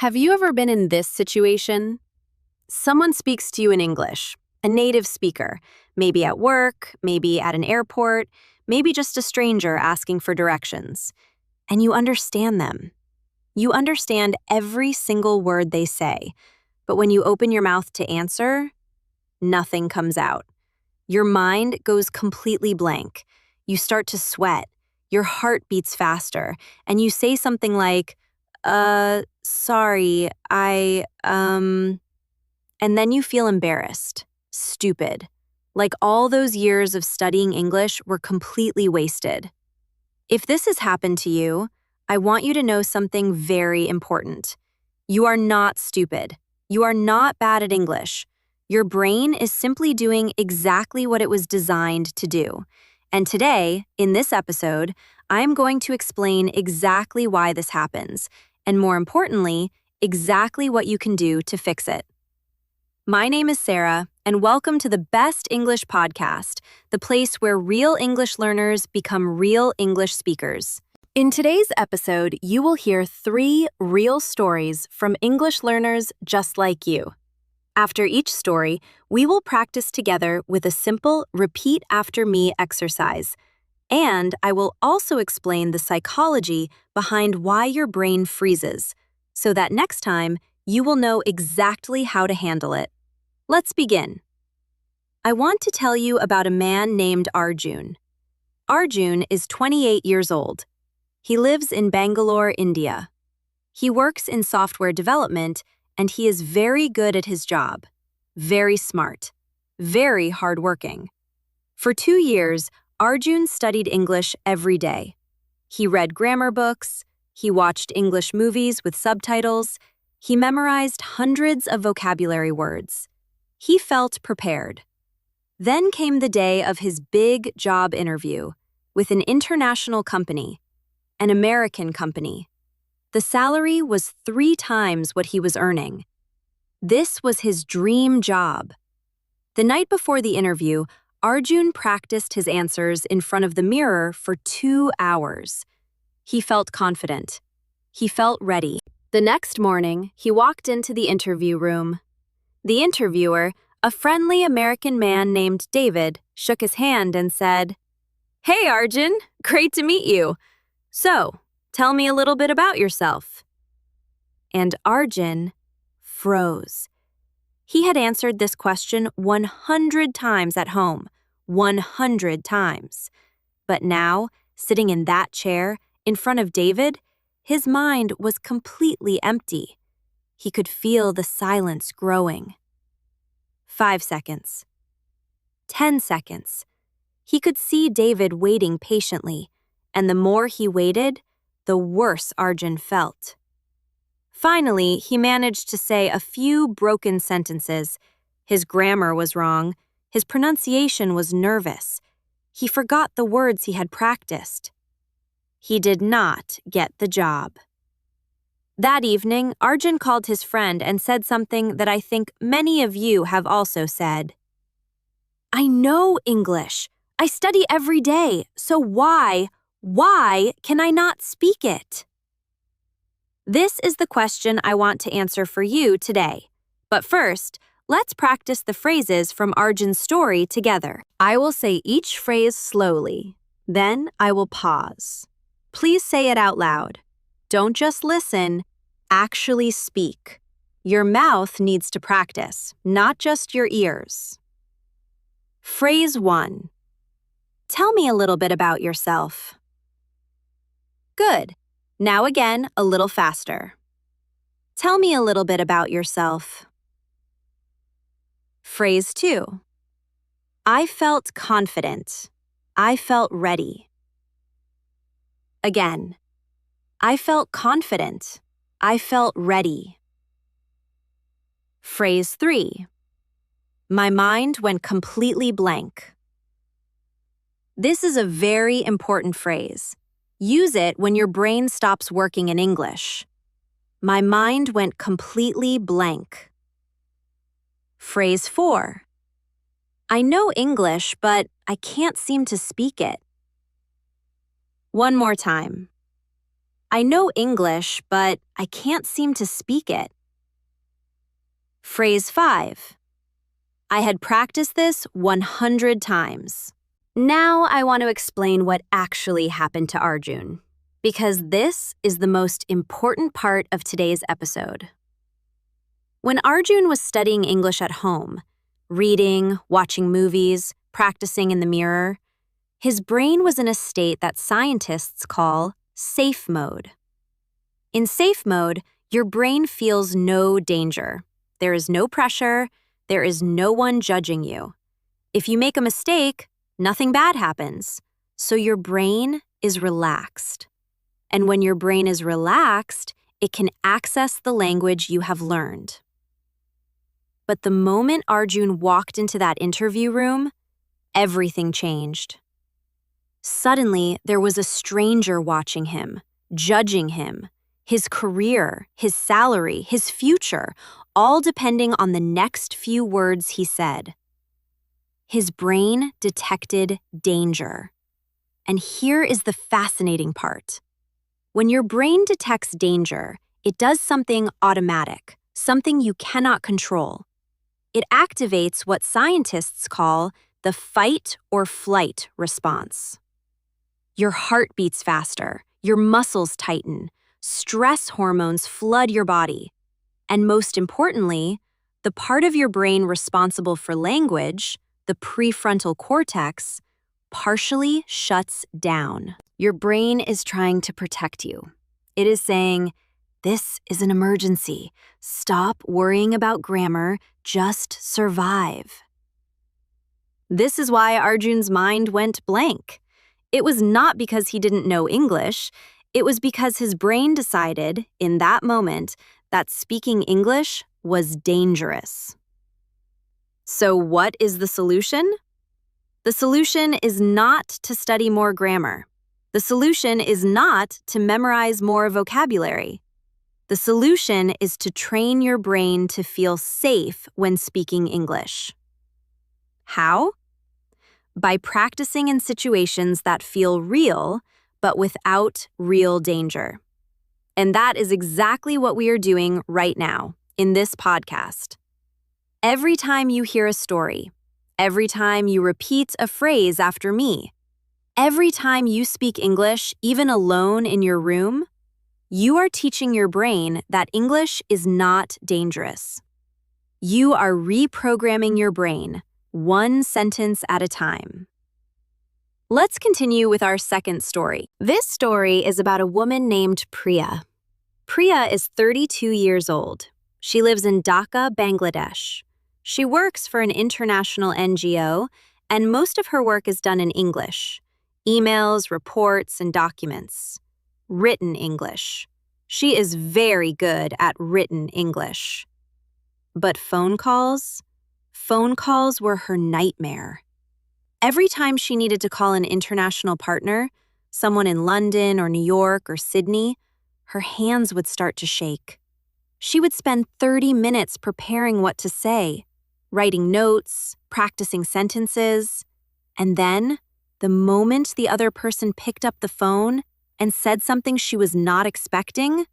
Have you ever been in this situation? Someone speaks to you in English, a native speaker, maybe at work, maybe at an airport, maybe just a stranger asking for directions. And you understand them. You understand every single word they say. But when you open your mouth to answer, nothing comes out. Your mind goes completely blank. You start to sweat. Your heart beats faster. And you say something like, sorry, and then you feel embarrassed, stupid, like all those years of studying English were completely wasted. If this has happened to you, I want you to know something very important. You are not stupid. You are not bad at English. Your brain is simply doing exactly what it was designed to do. And today, in this episode, I'm going to explain exactly why this happens, and more importantly, exactly what you can do to fix it. My name is Sarah, and welcome to the Best English Podcast, the place where real English learners become real English speakers. In today's episode, you will hear 3 real stories from English learners just like you. After each story, we will practice together with a simple repeat after me exercise. And I will also explain the psychology behind why your brain freezes, so that next time you will know exactly how to handle it. Let's begin. I want to tell you about a man named Arjun. Arjun is 28 years old. He lives in Bangalore, India. He works in software development, and he is very good at his job, very smart, very hardworking. For 2 years, Arjun studied English every day. He read grammar books, he watched English movies with subtitles, he memorized hundreds of vocabulary words. He felt prepared. Then came the day of his big job interview with an international company, an American company. The salary was 3 times what he was earning. This was his dream job. The night before the interview, Arjun practiced his answers in front of the mirror for 2 hours. He felt confident. He felt ready. The next morning, he walked into the interview room. The interviewer, a friendly American man named David, shook his hand and said, "Hey, Arjun, great to meet you. So, tell me a little bit about yourself." And Arjun froze. He had answered this question 100 times at home, 100 times. But now, sitting in that chair, in front of David, his mind was completely empty. He could feel the silence growing. 5 seconds. 10 seconds. He could see David waiting patiently, and the more he waited, the worse Arjun felt. Finally, he managed to say a few broken sentences. His grammar was wrong. His pronunciation was nervous. He forgot the words he had practiced. He did not get the job. That evening, Arjun called his friend and said something that I think many of you have also said. "I know English. I study every day, so why can I not speak it?" This is the question I want to answer for you today. But first, let's practice the phrases from Arjun's story together. I will say each phrase slowly. Then I will pause. Please say it out loud. Don't just listen, actually speak. Your mouth needs to practice, not just your ears. Phrase 1. Tell me a little bit about yourself. Good. Now again, a little faster. Tell me a little bit about yourself. Phrase 2. I felt confident. I felt ready. Again. I felt confident. I felt ready. Phrase 3. My mind went completely blank. This is a very important phrase. Use it when your brain stops working in English. My mind went completely blank. Phrase 4. I know English, but I can't seem to speak it. One more time. I know English, but I can't seem to speak it. Phrase 5. I had practiced this 100 times. Now I want to explain what actually happened to Arjun, because this is the most important part of today's episode. When Arjun was studying English at home, reading, watching movies, practicing in the mirror, his brain was in a state that scientists call safe mode. In safe mode, your brain feels no danger. There is no pressure. There is no one judging you. If you make a mistake, nothing bad happens. So your brain is relaxed. And when your brain is relaxed, it can access the language you have learned. But the moment Arjun walked into that interview room, everything changed. Suddenly, there was a stranger watching him, judging him, his career, his salary, his future, all depending on the next few words he said. His brain detected danger. And here is the fascinating part. When your brain detects danger, it does something automatic, something you cannot control. It activates what scientists call the fight or flight response. Your heart beats faster, your muscles tighten, stress hormones flood your body, and most importantly, the part of your brain responsible for language, the prefrontal cortex, partially shuts down. Your brain is trying to protect you. It is saying, "This is an emergency. Stop worrying about grammar, just survive." This is why Arjun's mind went blank. It was not because he didn't know English. It was because his brain decided, in that moment, that speaking English was dangerous. So what is the solution? The solution is not to study more grammar. The solution is not to memorize more vocabulary. The solution is to train your brain to feel safe when speaking English. How? By practicing in situations that feel real, but without real danger. And that is exactly what we are doing right now in this podcast. Every time you hear a story, every time you repeat a phrase after me, every time you speak English, even alone in your room, you are teaching your brain that English is not dangerous. You are reprogramming your brain, one sentence at a time. Let's continue with our second story. This story is about a woman named Priya. Priya is 32 years old. She lives in Dhaka, Bangladesh. She works for an international NGO, and most of her work is done in English. Emails, reports, and documents. Written English. She is very good at written English. But phone calls? Phone calls were her nightmare. Every time she needed to call an international partner, someone in London or New York or Sydney, her hands would start to shake. She would spend 30 minutes preparing what to say, writing notes, practicing sentences, and then, the moment the other person picked up the phone and said something she was not expecting,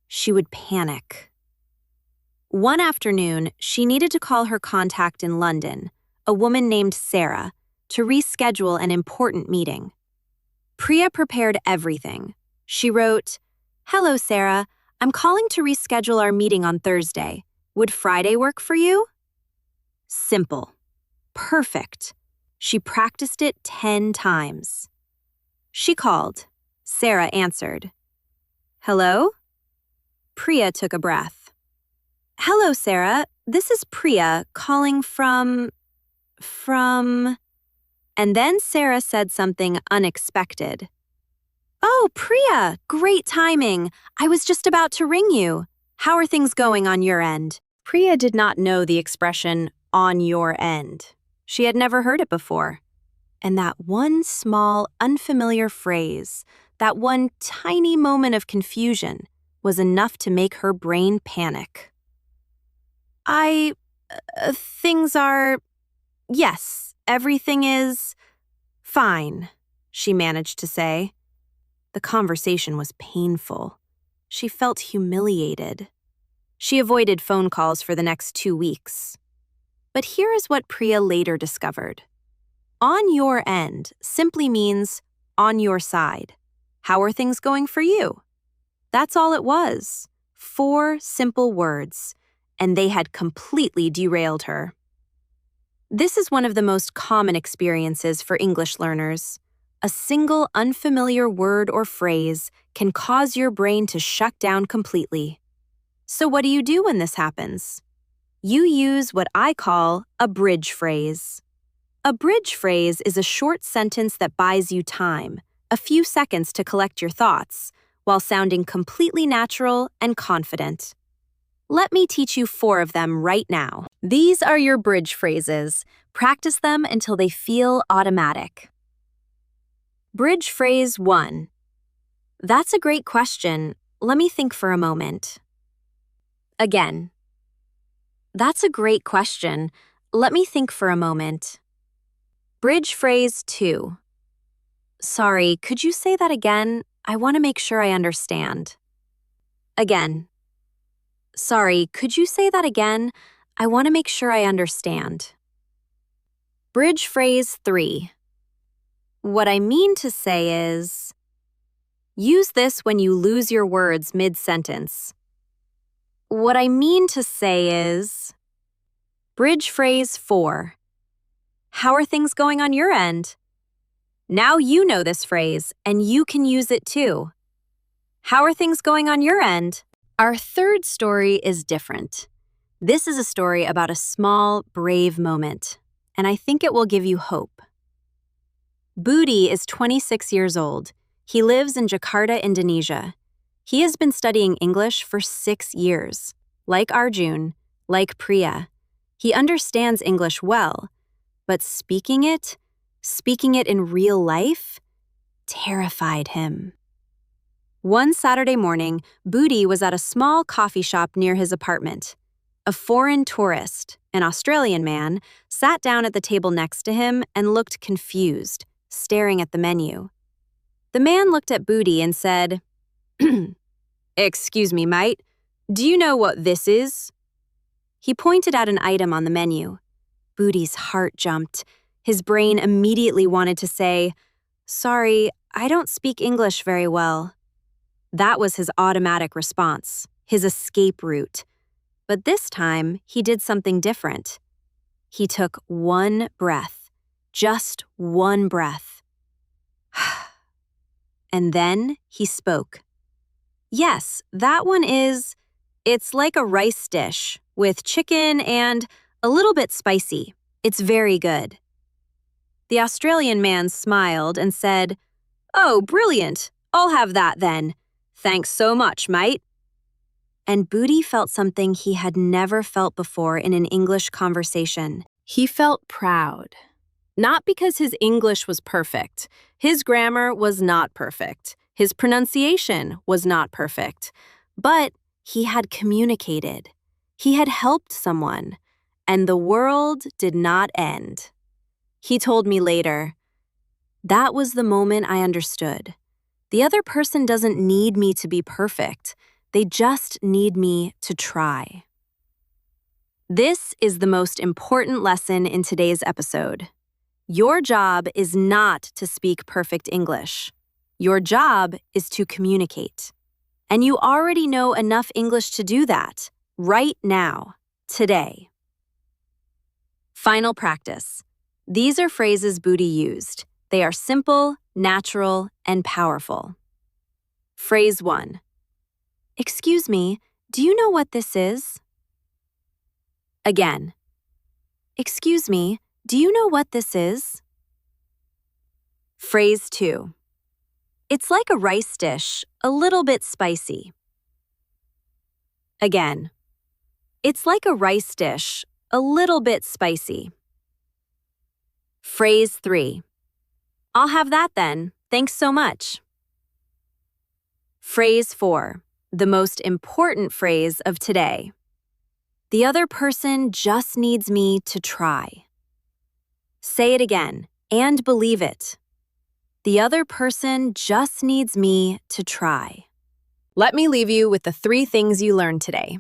she would panic. One afternoon, she needed to call her contact in London, a woman named Sarah, to reschedule an important meeting. Priya prepared everything. She wrote, "Hello, Sarah. I'm calling to reschedule our meeting on Thursday. Would Friday work for you?" Simple. Perfect. She practiced it 10 times. She called. Sarah answered. "Hello?" Priya took a breath. "Hello, Sarah. This is Priya calling from... And then Sarah said something unexpected. "Oh, Priya, great timing. I was just about to ring you. How are things going on your end?" Priya did not know the expression, "on your end." She had never heard it before. And that one small, unfamiliar phrase, that one tiny moment of confusion, was enough to make her brain panic. Things are... Yes, everything is... fine," she managed to say. The conversation was painful. She felt humiliated. She avoided phone calls for the next 2 weeks. But here is what Priya later discovered. On your end simply means on your side. How are things going for you? That's all it was. 4 simple words, and they had completely derailed her. This is one of the most common experiences for English learners. A single unfamiliar word or phrase can cause your brain to shut down completely. So what do you do when this happens? You use what I call a bridge phrase. A bridge phrase is a short sentence that buys you time, a few seconds to collect your thoughts, while sounding completely natural and confident. Let me teach you 4 of them right now. These are your bridge phrases. Practice them until they feel automatic. Bridge phrase 1. That's a great question. Let me think for a moment. Again. That's a great question. Let me think for a moment. Bridge phrase 2. Sorry, could you say that again? I want to make sure I understand. Again. Sorry, could you say that again? I want to make sure I understand. Bridge phrase 3. What I mean to say is... Use this when you lose your words mid-sentence. What I mean to say is... Bridge phrase 4. How are things going on your end? Now you know this phrase, and you can use it too. How are things going on your end? Our third story is different. This is a story about a small, brave moment, and I think it will give you hope. Budi is 26 years old. He lives in Jakarta, Indonesia. He has been studying English for 6 years. Like Arjun, like Priya, he understands English well, but speaking it in real life, terrified him. One Saturday morning, Budi was at a small coffee shop near his apartment. A foreign tourist, an Australian man, sat down at the table next to him and looked confused, staring at the menu. The man looked at Budi and said, "Excuse me, mate, do you know what this is?" He pointed at an item on the menu. Budi's heart jumped. His brain immediately wanted to say, "Sorry, I don't speak English very well." That was his automatic response, his escape route. But this time, he did something different. He took one breath, just one breath. And then he spoke. "Yes, that one is, it's like a rice dish with chicken and a little bit spicy. It's very good." The Australian man smiled and said, "Oh, brilliant. I'll have that then. Thanks so much, mate." And Budi felt something he had never felt before in an English conversation. He felt proud. Not because his English was perfect. His grammar was not perfect. His pronunciation was not perfect. But he had communicated. He had helped someone. And the world did not end. He told me later, "That was the moment I understood. The other person doesn't need me to be perfect. They just need me to try." This is the most important lesson in today's episode. Your job is not to speak perfect English. Your job is to communicate. And you already know enough English to do that, right now, today. Final practice. These are phrases Budi used. They are simple, natural, and powerful. Phrase 1. Excuse me, do you know what this is? Again. Excuse me, do you know what this is? Phrase 2. It's like a rice dish, a little bit spicy. Again. It's like a rice dish, a little bit spicy. Phrase 3. I'll have that then. Thanks so much. Phrase 4. The most important phrase of today. The other person just needs me to try. Say it again and believe it. The other person just needs me to try. Let me leave you with the 3 things you learned today.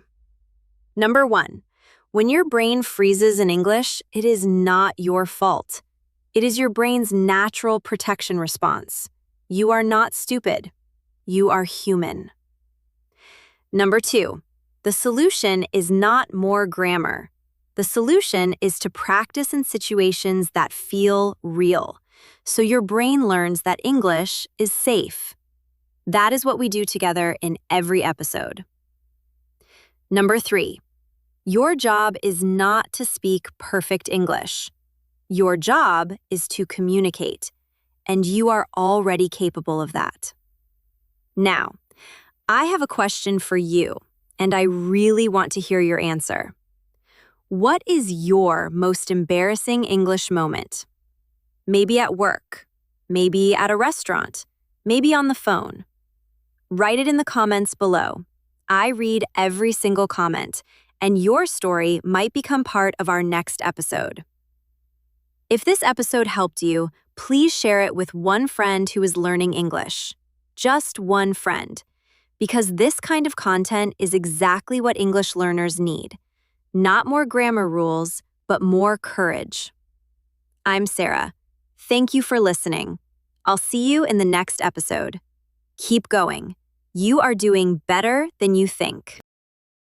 Number 1, when your brain freezes in English, it is not your fault. It is your brain's natural protection response. You are not stupid. You are human. Number 2, the solution is not more grammar. The solution is to practice in situations that feel real, so your brain learns that English is safe. That is what we do together in every episode. Number 3, your job is not to speak perfect English. Your job is to communicate, and you are already capable of that. Now, I have a question for you, and I really want to hear your answer. What is your most embarrassing English moment? Maybe at work, maybe at a restaurant, maybe on the phone. Write it in the comments below. I read every single comment, and your story might become part of our next episode. If this episode helped you, please share it with one friend who is learning English. Just one friend. Because this kind of content is exactly what English learners need. Not more grammar rules, but more courage. I'm Sarah. Thank you for listening. I'll see you in the next episode. Keep going. You are doing better than you think.